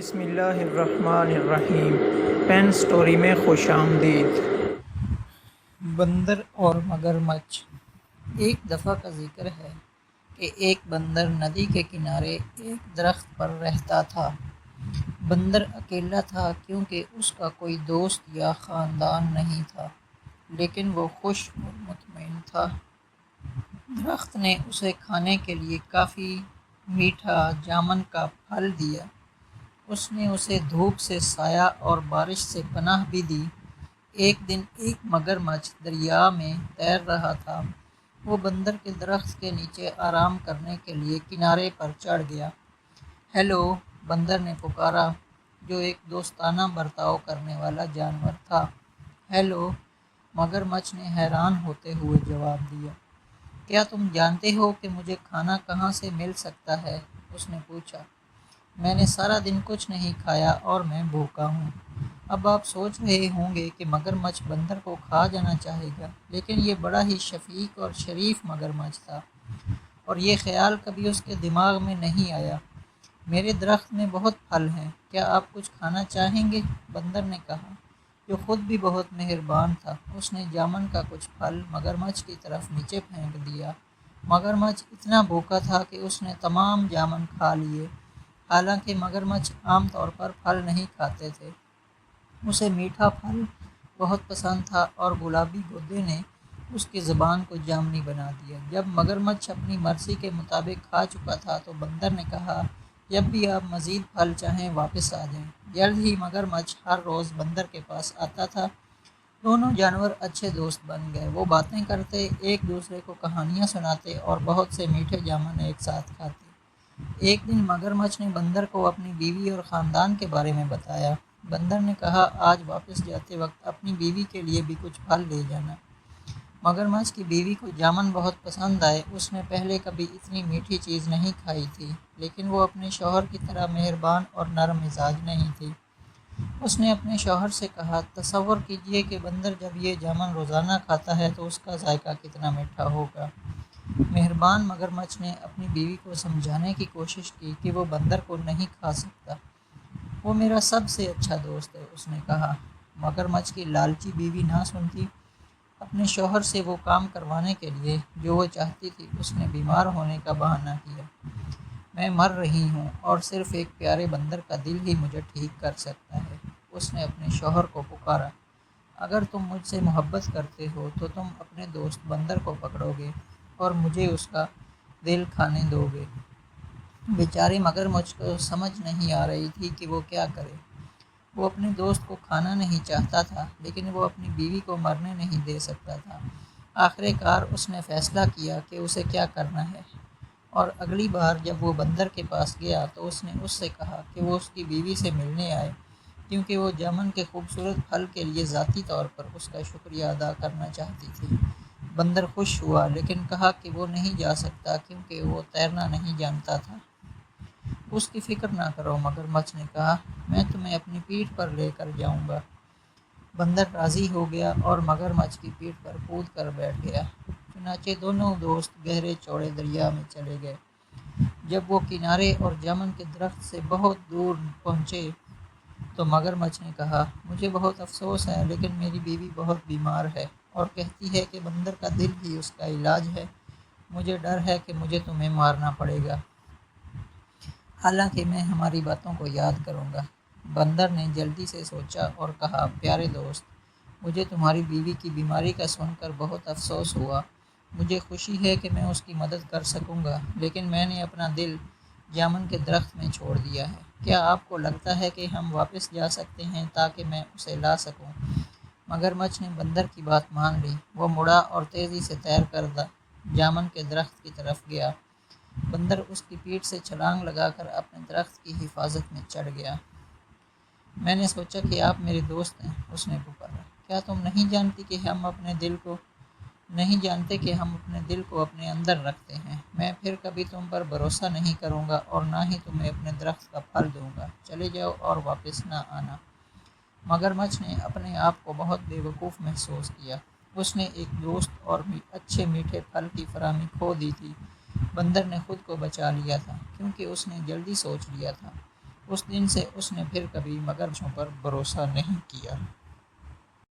بسم اللہ الرحمن الرحیم۔ پین سٹوری میں خوش آمدید۔ بندر اور مگرمچھ۔ ایک دفعہ کا ذکر ہے کہ ایک بندر ندی کے کنارے ایک درخت پر رہتا تھا۔ بندر اکیلا تھا کیونکہ اس کا کوئی دوست یا خاندان نہیں تھا، لیکن وہ خوش اور مطمئن تھا۔ درخت نے اسے کھانے کے لیے کافی میٹھا جامن کا پھل دیا۔ اس نے اسے دھوپ سے سایہ اور بارش سے پناہ بھی دی۔ ایک دن ایک مگرمچھ دریا میں تیر رہا تھا۔ وہ بندر کے درخت کے نیچے آرام کرنے کے لیے کنارے پر چڑھ گیا۔ ہیلو، بندر نے پکارا، جو ایک دوستانہ برتاؤ کرنے والا جانور تھا۔ ہیلو، مگرمچھ نے حیران ہوتے ہوئے جواب دیا۔ کیا تم جانتے ہو کہ مجھے کھانا کہاں سے مل سکتا ہے؟ اس نے پوچھا۔ میں نے سارا دن کچھ نہیں کھایا اور میں بھوکا ہوں۔ اب آپ سوچ رہے ہوں گے کہ مگرمچھ بندر کو کھا جانا چاہے گا، لیکن یہ بڑا ہی شفیق اور شریف مگرمچھ تھا، اور یہ خیال کبھی اس کے دماغ میں نہیں آیا۔ میرے درخت میں بہت پھل ہیں، کیا آپ کچھ کھانا چاہیں گے؟ بندر نے کہا، جو خود بھی بہت مہربان تھا۔ اس نے جامن کا کچھ پھل مگرمچھ کی طرف نیچے پھینک دیا۔ مگرمچھ اتنا بھوکا تھا کہ اس نے تمام جامن کھا لیے۔ حالانکہ مگرمچھ عام طور پر پھل نہیں کھاتے تھے، اسے میٹھا پھل بہت پسند تھا، اور گلابی غدے نے اس کی زبان کو جامنی بنا دیا۔ جب مگرمچھ اپنی مرضی کے مطابق کھا چکا تھا تو بندر نے کہا، جب بھی آپ مزید پھل چاہیں واپس آ جائیں۔ جلد ہی مگرمچھ ہر روز بندر کے پاس آتا تھا۔ دونوں جانور اچھے دوست بن گئے۔ وہ باتیں کرتے، ایک دوسرے کو کہانیاں سناتے اور بہت سے میٹھے جامن ایک ساتھ کھاتے۔ ایک دن مگرمچھ نے بندر کو اپنی بیوی اور خاندان کے بارے میں بتایا۔ بندر نے کہا، آج واپس جاتے وقت اپنی بیوی کے لیے بھی کچھ پھل لے جانا۔ مگرمچھ کی بیوی کو جامن بہت پسند آئے۔ اس نے پہلے کبھی اتنی میٹھی چیز نہیں کھائی تھی، لیکن وہ اپنے شوہر کی طرح مہربان اور نرم مزاج نہیں تھی۔ اس نے اپنے شوہر سے کہا، تصور کیجئے کہ بندر جب یہ جامن روزانہ کھاتا ہے تو اس کا ذائقہ کتنا میٹھا ہوگا۔ مہربان مگرمچھ نے اپنی بیوی کو سمجھانے کی کوشش کی کہ وہ بندر کو نہیں کھا سکتا۔ وہ میرا سب سے اچھا دوست ہے، اس نے کہا۔ مگرمچھ کی لالچی بیوی نہ سنتی۔ اپنے شوہر سے وہ کام کروانے کے لیے جو وہ چاہتی تھی، اس نے بیمار ہونے کا بہانہ کیا۔ میں مر رہی ہوں اور صرف ایک پیارے بندر کا دل ہی مجھے ٹھیک کر سکتا ہے۔ اس نے اپنے شوہر کو پکارا، اگر تم مجھ سے محبت کرتے ہو تو تم اپنے دوست بندر کو پکڑو گے اور مجھے اس کا دل کھانے دو گے۔ بیچارے مگرمچھ کو سمجھ نہیں آ رہی تھی کہ وہ کیا کرے۔ وہ اپنے دوست کو کھانا نہیں چاہتا تھا، لیکن وہ اپنی بیوی کو مرنے نہیں دے سکتا تھا۔ آخر کار اس نے فیصلہ کیا کہ اسے کیا کرنا ہے، اور اگلی بار جب وہ بندر کے پاس گیا تو اس نے اس سے کہا کہ وہ اس کی بیوی سے ملنے آئے، کیونکہ وہ جامن کے خوبصورت پھل کے لیے ذاتی طور پر اس کا شکریہ ادا کرنا چاہتی تھی۔ بندر خوش ہوا، لیکن کہا کہ وہ نہیں جا سکتا کیونکہ وہ تیرنا نہیں جانتا تھا۔ اس کی فکر نہ کرو، مگرمچھ نے کہا، میں تمہیں اپنی پیٹھ پر لے کر جاؤں گا۔ بندر راضی ہو گیا اور مگرمچھ کی پیٹھ پر کود کر بیٹھ گیا۔ چنانچہ دونوں دوست گہرے چوڑے دریا میں چلے گئے۔ جب وہ کنارے اور جامن کے درخت سے بہت دور پہنچے تو مگرمچھ نے کہا، مجھے بہت افسوس ہے، لیکن میری بیوی بہت بیمار ہے اور کہتی ہے کہ بندر کا دل ہی اس کا علاج ہے۔ مجھے ڈر ہے کہ مجھے تمہیں مارنا پڑے گا، حالانکہ میں ہماری باتوں کو یاد کروں گا۔ بندر نے جلدی سے سوچا اور کہا، پیارے دوست، مجھے تمہاری بیوی کی بیماری کا سن کر بہت افسوس ہوا۔ مجھے خوشی ہے کہ میں اس کی مدد کر سکوں گا، لیکن میں نے اپنا دل جامن کے درخت میں چھوڑ دیا ہے۔ کیا آپ کو لگتا ہے کہ ہم واپس جا سکتے ہیں تاکہ میں اسے لا سکوں؟ مگرمچھ نے بندر کی بات مان لی۔ وہ مڑا اور تیزی سے تیر کر جامن کے درخت کی طرف گیا۔ بندر اس کی پیٹھ سے چھلانگ لگا کر اپنے درخت کی حفاظت میں چڑھ گیا۔ میں نے سوچا کہ آپ میرے دوست ہیں، اس نے پکارا۔ کیا تم نہیں جانتے کہ ہم اپنے دل کو اپنے اندر رکھتے ہیں؟ میں پھر کبھی تم پر بھروسہ نہیں کروں گا اور نہ ہی تمہیں اپنے درخت کا پھل دوں گا۔ چلے جاؤ اور واپس نہ آنا۔ مگرمچھ نے اپنے آپ کو بہت بے وقوف محسوس کیا۔ اس نے ایک دوست اور اچھے میٹھے پھل کی فراہمی کھو دی تھی۔ بندر نے خود کو بچا لیا تھا، کیونکہ اس نے جلدی سوچ لیا تھا۔ اس دن سے اس نے پھر کبھی مگرمچھوں پر بھروسہ نہیں کیا۔